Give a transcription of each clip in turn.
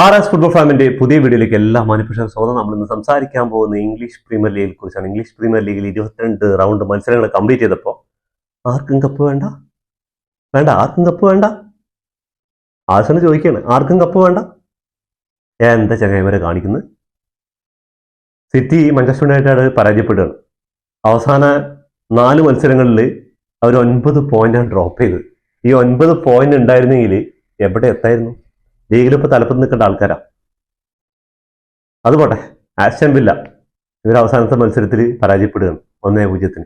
ആർ.എസ് football ഫാമിന്റെ പുതിയ വീഡിയോയിലേക്ക് എല്ലാ മാനിഫെസ്റ്റോ സ്വാഗതം. നമ്മൾ ഇന്ന് സംസാരിക്കാൻ പോകുന്ന ഇംഗ്ലീഷ് പ്രീമിയർ ലീഗിനെ കുറിച്ചാണ്. ഇംഗ്ലീഷ് പ്രീമിയർ ലീഗിൽ 22 റൗണ്ട് മത്സരങ്ങൾ കംപ്ലീറ്റ് ചെയ്തപ്പോൾ ആർക്കും കപ്പ് വേണ്ട വേണ്ട ആർക്കും കപ്പ് വേണ്ട. ആർസണൽ ചോദിക്കുകയാണ്, ആർക്കും കപ്പ് വേണ്ട. എന്താ ചങ്ങായിമാരെ കാണിക്കുന്നത്? സിറ്റി മാഞ്ചസ്റ്റർ യുണൈറ്റഡ് പരാജയപ്പെടുകയാണ്. അവസാന 4 മത്സരങ്ങളിൽ അവർ 9 പോയിന്റാണ് ഡ്രോപ്പ് ചെയ്തത്. ഈ 9 പോയിന്റ് ഉണ്ടായിരുന്നെങ്കിൽ എവിടെ എത്തായിരുന്നു? ലീഗിൽ ഇപ്പോൾ തലപ്പത്ത് നിൽക്കേണ്ട ആൾക്കാരാ. അതുപോട്ടെ, ആസ്റ്റൺ വില്ല ഇവർ അവസാനത്തെ മത്സരത്തിൽ പരാജയപ്പെടുകയാണ് 1-0.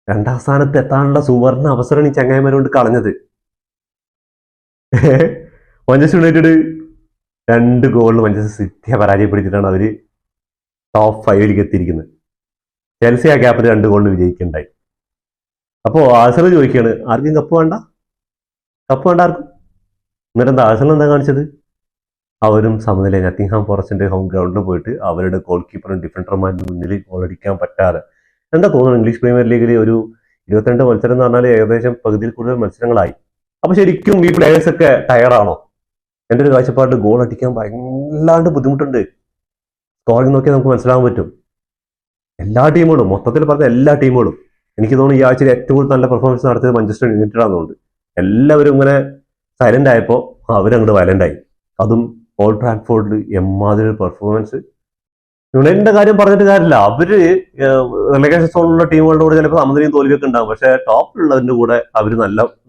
രണ്ടാം സ്ഥാനത്ത് എത്താനുള്ള സുവർണ അവസരമാണ് ഈ ചങ്ങായിമാരെ കൊണ്ട് കളഞ്ഞത്. മാഞ്ചസ്റ്റർ യുണൈറ്റഡ് 2 ഗോളിന് മാഞ്ചസ്റ്റർ സിറ്റിയെ പരാജയപ്പെടുത്തിയിട്ടാണ് അവർ ടോപ്പ് 5 എത്തിയിരിക്കുന്നത്. ചെൽസി ആ ഗ്യാപ്പിൽ 2 ഗോളിന് വിജയിക്കുകയുണ്ടായി. അപ്പോൾ ആഴ്സണൽ ചോദിക്കുകയാണ്, ആർക്കും കപ്പ് വേണ്ട ആർക്കും. എന്നിട്ട് എന്താ ആഴ്സണൽ എന്താ കാണിച്ചത്? അവരും സമനില നത്തിങ്ഹാം ഫോറസ്റ്റിന്റെ ഹോം ഗ്രൗണ്ടിൽ പോയിട്ട് അവരുടെ ഗോൾ കീപ്പറും ഡിഫൻഡർമാരുടെ മുന്നിൽ ഗോളടിക്കാൻ പറ്റാതെ എന്താ തോന്നുന്നു? ഇംഗ്ലീഷ് പ്രീമിയർ ലീഗിൽ ഒരു 22 മത്സരം എന്ന് പറഞ്ഞാൽ ഏകദേശം പകുതിയിൽ കൂടുതൽ മത്സരങ്ങളായി. അപ്പൊ ശരിക്കും ഈ പ്ലേയേഴ്സ് ഒക്കെ ടയറാണോ? എൻ്റെ ഒരു കാഴ്ചപ്പാട് ഗോൾ അടിക്കാൻ വല്ലാണ്ട് ബുദ്ധിമുട്ടുണ്ട്. സ്കോറിംഗ് നോക്കിയാൽ നമുക്ക് മനസ്സിലാകാൻ പറ്റും. എല്ലാ ടീമുകളും, മൊത്തത്തിൽ പറഞ്ഞ എല്ലാ ടീമുകളും, എനിക്ക് തോന്നുന്നു ഈ ആഴ്ചയിൽ ഏറ്റവും കൂടുതൽ നല്ല പെർഫോമൻസ് നടത്തിയത് മാഞ്ചസ്റ്റർ യുണൈറ്റഡ് ആണെന്നുണ്ട്. എല്ലാവരും ഇങ്ങനെ സൈലന്റ് ആയപ്പോൾ അവരങ്ങോട്ട് വയലന്റ് ആയി. അതും ഓൾഡ് ട്രാൻസ്ഫോർഡിൽ എമ്മാതിരി പെർഫോമൻസ്. യുണൈറ്റഡിന്റെ കാര്യം പറഞ്ഞിട്ട് കാര്യമില്ല. അവര് റെലഗേഷൻ സോണിലുള്ള ടീമുകളുടെ കൂടെ ചിലപ്പോൾ സമനിലയും തോൽവിയൊക്കെ ഉണ്ടാകും. പക്ഷെ ടോപ്പിലുള്ളതിന്റെ കൂടെ അവർ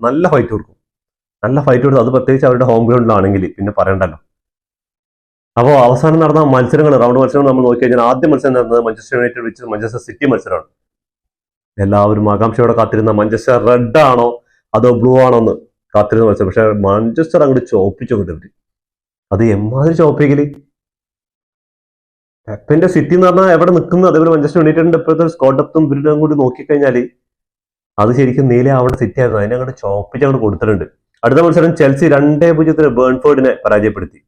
നല്ല ഫൈറ്റ് കൊടുക്കും. അത് പ്രത്യേകിച്ച് അവരുടെ ഹോം ഗ്രൗണ്ടിലാണെങ്കിൽ പിന്നെ പറയണ്ടല്ലോ. അപ്പോൾ അവസാനം നടന്ന മത്സരങ്ങൾ, റൗണ്ട് മത്സരങ്ങൾ നമ്മൾ നോക്കി കഴിഞ്ഞാൽ ആദ്യ മത്സരം നടന്നത് മാഞ്ചസ്റ്റർ യുണൈറ്റഡ് വെച്ച് മാഞ്ചസ്റ്റർ സിറ്റി മത്സരമാണ്. എല്ലാവരും ആകാംക്ഷയോടെ കാത്തിരുന്ന മാഞ്ചസ്റ്റർ റെഡ് ആണോ അതോ ബ്ലൂ ആണോ എന്ന് കാത്തിരുന്ന മത്സരം. പക്ഷെ മാഞ്ചസ്റ്റർ അങ്ങോട്ട് ചോപ്പിച്ചോട്ട്. അത് എമ്മാതിരി ചോപ്പിക്കല്. പെപ്പിന്റെ സിറ്റി എന്ന് പറഞ്ഞാൽ എവിടെ നിൽക്കുന്നു, അതേപോലെ മാഞ്ചസ്റ്റർ യുണൈറ്റഡിന്റെ ഇപ്പോഴത്തെ സ്കോഡ് ഡെപ്തും ബിൽഡും കൂടി നോക്കിക്കഴിഞ്ഞാൽ അത് ശരിക്കും നീല അവിടെ സിറ്റി ആയിരുന്നു. അതിനെ അങ്ങോട്ട് ചോപ്പിച്ചങ്ങോട്ട് കൊടുത്തിട്ടുണ്ട്. അടുത്ത മത്സരം ചെൽസി 2-0 ബേൺഫോർഡിനെ പരാജയപ്പെടുത്തി.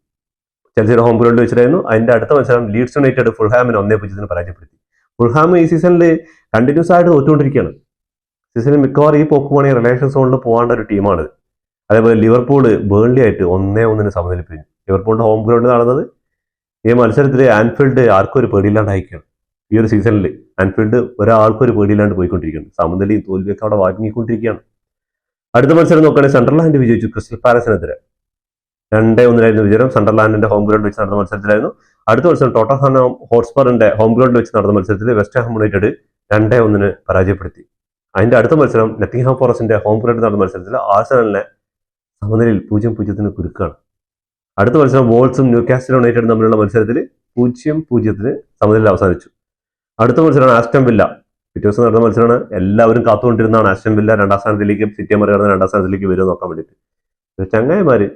ചെൽസിയുടെ ഹോം ഗ്രൗണ്ടിൽ വെച്ചിട്ടായിരുന്നു. അതിന്റെ അടുത്ത മത്സരം ലീഡ്സ് യുണൈറ്റഡ് ഫുൾഹാമിനെ 1-0 പരാജയപ്പെടുത്തി. ഫുൾഹാം ഈ സീസണിൽ കണ്ടിന്യൂസ് ആയിട്ട് തോറ്റുകൊണ്ടിരിക്കുകയാണ്. സീസണിൽ മിക്കവാറും ഈ പോക്ക് പോകണമെങ്കിൽ റിലേഷൻ സോണിൽ പോകേണ്ട ഒരു ടീമാണ്. അതേപോലെ ലിവർപൂള് ബേൺലി ആയിട്ട് 1-1 സമനില പിരിഞ്ഞു. ലിവർപൂളിന്റെ ഹോം ഗ്രൗണ്ടിൽ നടന്നത്. ഈ മത്സരത്തിൽ ആൻഫീൽഡ് ആർക്കും ഒരു പേടിയില്ലാണ്ടായിരിക്കുകയാണ്. ഈ ഒരു സീസണിൽ ആൻഫീൽഡ് ഒരാൾക്കും ഒരു പേടിയില്ലാണ്ട് പോയിക്കൊണ്ടിരിക്കുകയാണ്. സമനിലയും തോൽവിയൊക്കെ അവിടെ വാങ്ങിക്കൊണ്ടിരിക്കുകയാണ്. അടുത്ത മത്സരം നോക്കുകയാണെങ്കിൽ സണ്ടർലാൻഡ് വിജയിച്ചു ക്രിസ്റ്റൽ പാലസിനെതിരെ. 2-1 വിജയം. സണ്ടർലാൻഡിന്റെ ഹോം ഗ്രൗണ്ടിൽ വെച്ച് നടന്ന മത്സരത്തിലായിരുന്നു. അടുത്ത മത്സരം ടോട്ടൻഹാം ഹോട്ട്സ്പറിന്റെ ഹോം ഗ്രൗണ്ടിൽ വെച്ച് നടന്ന മത്സരത്തിൽ വെസ്റ്റ് ഹാം യുണൈറ്റഡ് 2-1 പരാജയപ്പെടുത്തി. അതിന്റെ അടുത്ത മത്സരം നത്തിങ്ഹാം ഫോറസ്റ്റിന്റെ ഹോം ഗ്രൗണ്ടിൽ നടന്ന മത്സരത്തിൽ ആഴ്സണലിനെ സമനിലയിൽ 0-0 കുരുക്കാണ്. അടുത്ത മത്സരം വോൾസും ന്യൂകാസ്റ്റൽ യുണൈറ്റഡും തമ്മിലുള്ള മത്സരത്തിൽ 0-0 സമനിലയിൽ അവസാനിച്ചു. അടുത്ത മത്സരമാണ് ആസ്റ്റൺ വില്ല. പിറ്റേ ദിവസം നടന്ന മത്സരമാണ്. എല്ലാവരും കാത്തുകൊണ്ടിരുന്നതാണ് ആസ്റ്റൺ വില്ല 2ാം സ്ഥാനത്തിലേക്ക്, സിറ്റിയെ മറികടന്ന് 2ാം സ്ഥാനത്തിലേക്ക് വരുമോ നോക്കാൻ വേണ്ടിയിട്ട്. ചങ്ങായിമാര്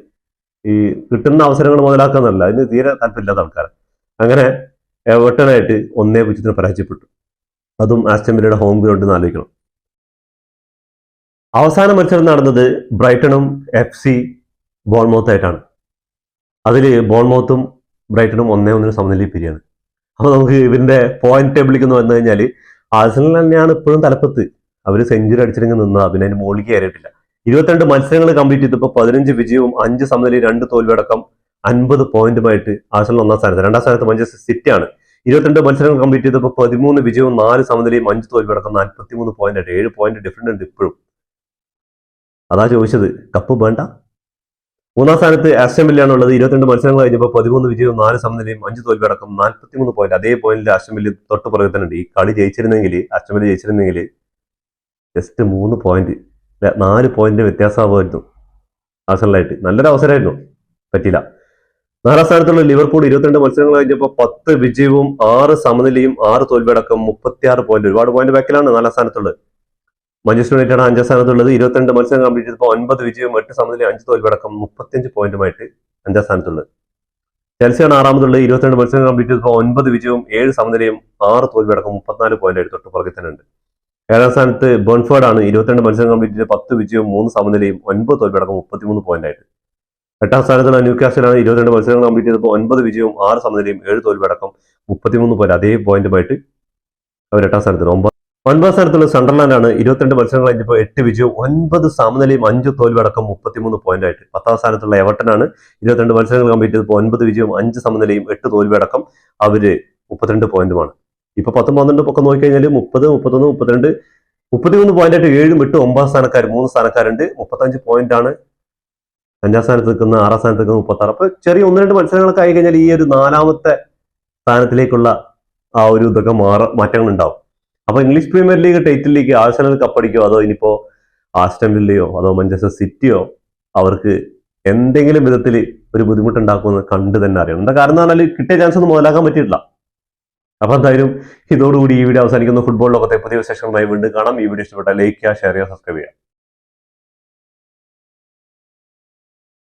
ഈ കിട്ടുന്ന അവസരങ്ങൾ മുതലാക്കാന്നല്ല, അതിന് തീരെ താല്പര്യമില്ലാത്ത ആൾക്കാർ. അങ്ങനെ എവർട്ടനായിട്ട് 1-0 പരാജയപ്പെട്ടു. അതും ആസ്റ്റൺ വില്ലയുടെ ഹോം ഗ്രൗണ്ടിൽ നിന്ന് ആലോചിക്കണം. അവസാന മത്സരം നടന്നത് ബ്രൈറ്റണും FC ബോൺമൗത്തായിട്ടാണ്. അതിൽ ബോൺമൗത്തും ബ്രൈറ്റണും 1-1 സമനിലയിൽ പിരിയാണ്. അപ്പോൾ നമുക്ക് ഇവരുടെ പോയിന്റ് ടേബിളിലേക്ക് ഒന്ന് വന്നു കഴിഞ്ഞാൽ ആഴ്സണൽ തന്നെയാണ് ഇപ്പോഴും തലപ്പത്ത്. അവർ സെഞ്ചുറി അടിച്ചിട്ട് നിന്നാ, പിന്നെ അതിന് മുകളിൽ കയറിയിട്ടില്ല. 22 മത്സരങ്ങൾ കംപ്ലീറ്റ് ചെയ്തപ്പോൾ 15 വിജയവും 5 സമനിലയും 2 തോൽവിയടക്കം 50 പോയിന്റുമായിട്ട് ആഴ്സണൽ 1ാം സ്ഥാനത്ത്. 2ാം സ്ഥാനത്ത് മാഞ്ചസ്റ്റർ സിറ്റിയാണ്. 22 മത്സരങ്ങൾ കംപ്ലീറ്റ് ചെയ്തപ്പോൾ 13 വിജയവും 4 സമനിലയും 5 തോൽവിയടക്കം 43 പോയിന്റായിട്ട് 7 പോയിന്റ് ഡിഫറൻറ്റ് ഉണ്ട് ഇപ്പോഴും. അതാ ചോദിച്ചത്, കപ്പ് വേണ്ട. 3ാം സ്ഥാനത്ത് ആസ്റ്റൺ വില്ലയാണ് ഉള്ളത്. 22 മത്സരങ്ങൾ കഴിഞ്ഞപ്പോൾ 13 വിജയവും 4 സമനിലയും 5 തോൽവിയടക്കം 43 പോയിന്റ്. അതേ പോയിന്റിൽ ആസ്റ്റൺ വില്ല തൊട്ട് പുറകെ തന്നെ ഉണ്ട്. ഈ കളി ആസ്റ്റൺ വില്ല ജയിച്ചിരുന്നെങ്കിൽ ജസ്റ്റ് 3 പോയിന്റ്, 4 പോയിന്റ് വ്യത്യാസമാകുമായിരുന്നു ആഴ്സണലായിട്ട്. നല്ലൊരു അവസരമായിരുന്നു, പറ്റില്ല. 4ാം സ്ഥാനത്തുള്ള ലിവർപൂൾ 22 മത്സരങ്ങൾ കഴിഞ്ഞപ്പോൾ 10 വിജയവും 6 സമനിലയും 6 തോൽവിയടക്കം 36 പോയിന്റ്. ഒരുപാട് പോയിന്റ് ബാക്കിലാണ് 4ാം സ്ഥാനത്തുള്ളത്. Manchester United 5ാം സ്ഥാനത്തുള്ളത്. 22 മത്സരം കംപ്ലീറ്റ് ചെയ്തപ്പോൾ 9 വിജയവും 8 സമനിലയും 5 തോൽവിയടക്കം 35 പോയിന്റുമായിട്ട് 5ാം സ്ഥാനത്തുള്ളത്. ചെൽസിയാണ് 6ാമതുള്ളത്. 22 മത്സരം കംപ്ലീറ്റ് ചെയ്തപ്പോൾ 9 വിജയവും 7 സമനിലയും 6 തോൽവിയടക്കം 34 പോയിന്റായിട്ട് തൊട്ട് പുറകെ തന്നെ ഉണ്ട്. 7ാം സ്ഥാനത്ത് ബേൺഫോർഡ് ആണ്. 22 മത്സരം കംപ്ലീറ്റ് ചെയ്ത് 10 വിജയവും 3 സമനിലയും 9 തോൽവിയടക്കം 33 പോയിന്റായിട്ട്. 8ാം സ്ഥാനത്തുള്ള ന്യൂകാസ്റ്റലാണ്. 22 മത്സരങ്ങൾ കംപ്ലീറ്റ് ചെയ്തപ്പോൾ 9 വിജയവും 6 സമനിലയും 7 തോൽവിയടക്കം 33 പോയിന്റ്. അതേ പോയിന്റുമായിട്ട് അവർ 8ാം സ്ഥാനത്തുണ്ട്. 9ാം സ്ഥാനത്തുള്ള സണ്ടർലാൻഡ് ആണ്. 22 മത്സരങ്ങൾ കഴിഞ്ഞപ്പോൾ 8 വിജയവും 9 സമനിലയും 5 തോൽവടക്കം 33 പോയിന്റ് ആയിട്ട്. 10ാം സ്ഥാനത്തുള്ള എവർട്ടൺ ആണ്. 22 മത്സരങ്ങൾ കംപ്ലീറ്റ് ചെയ്തപ്പോൾ 9 വിജയവും 5 സമനിലയും 8 തോൽവടക്കം അവര് 32 പോയിന്റുമാണ്. ഇപ്പൊ 10, 12 ഒക്കെ നോക്കിക്കഴിഞ്ഞാൽ 30, 31, 32, 33 പോയിന്റ് ആയിട്ട് 7, 8, 9 സ്ഥാനക്കാർ 3 സ്ഥാനക്കാരുണ്ട്. 35 പോയിന്റ് ആണ് 5ാം സ്ഥാനത്ത് നിൽക്കുന്ന. 6ാം സ്ഥാനത്ത് നിൽക്കുന്ന 36. അപ്പൊ ചെറിയ 1-2 മത്സരങ്ങളൊക്കെ ആയി കഴിഞ്ഞാൽ ഈ ഒരു 4ാമത്തെ സ്ഥാനത്തിലേക്കുള്ള ആ ഒരു ഇതൊക്കെ മാറ്റങ്ങൾ ഉണ്ടാവും. അപ്പൊ English Premier League title league Arsenal കപ്പടിക്കോ അതോ ഇനിയിപ്പോ ആസ്റ്റൺ വില്ലയോ അതോ മാഞ്ചസ്റ്റർ സിറ്റിയോ അവർക്ക് എന്തെങ്കിലും വിധത്തിൽ ഒരു ബുദ്ധിമുട്ടുണ്ടാക്കുമെന്ന് കണ്ടു തന്നെ അറിയണം. എന്താ കാരണം എന്ന് പറഞ്ഞാൽ കിട്ടിയ ചാൻസ് ഒന്നും മുതലാക്കാൻ പറ്റിയിട്ടില്ല. അപ്പൊ എന്തായാലും ഇതോടുകൂടി ഈ വീഡിയോ അവസാനിക്കുന്ന. ഫുട്ബോൾ ലോകത്തെ പുതിയ വിശേഷങ്ങളുമായി വീണ്ടും കാണാം. ഈ വീഡിയോ ഇഷ്ടപ്പെട്ടാൽ ലൈക്ക് ചെയ്യുക, ഷെയർ ചെയ്യുക, സബ്സ്ക്രൈബ് ചെയ്യുക.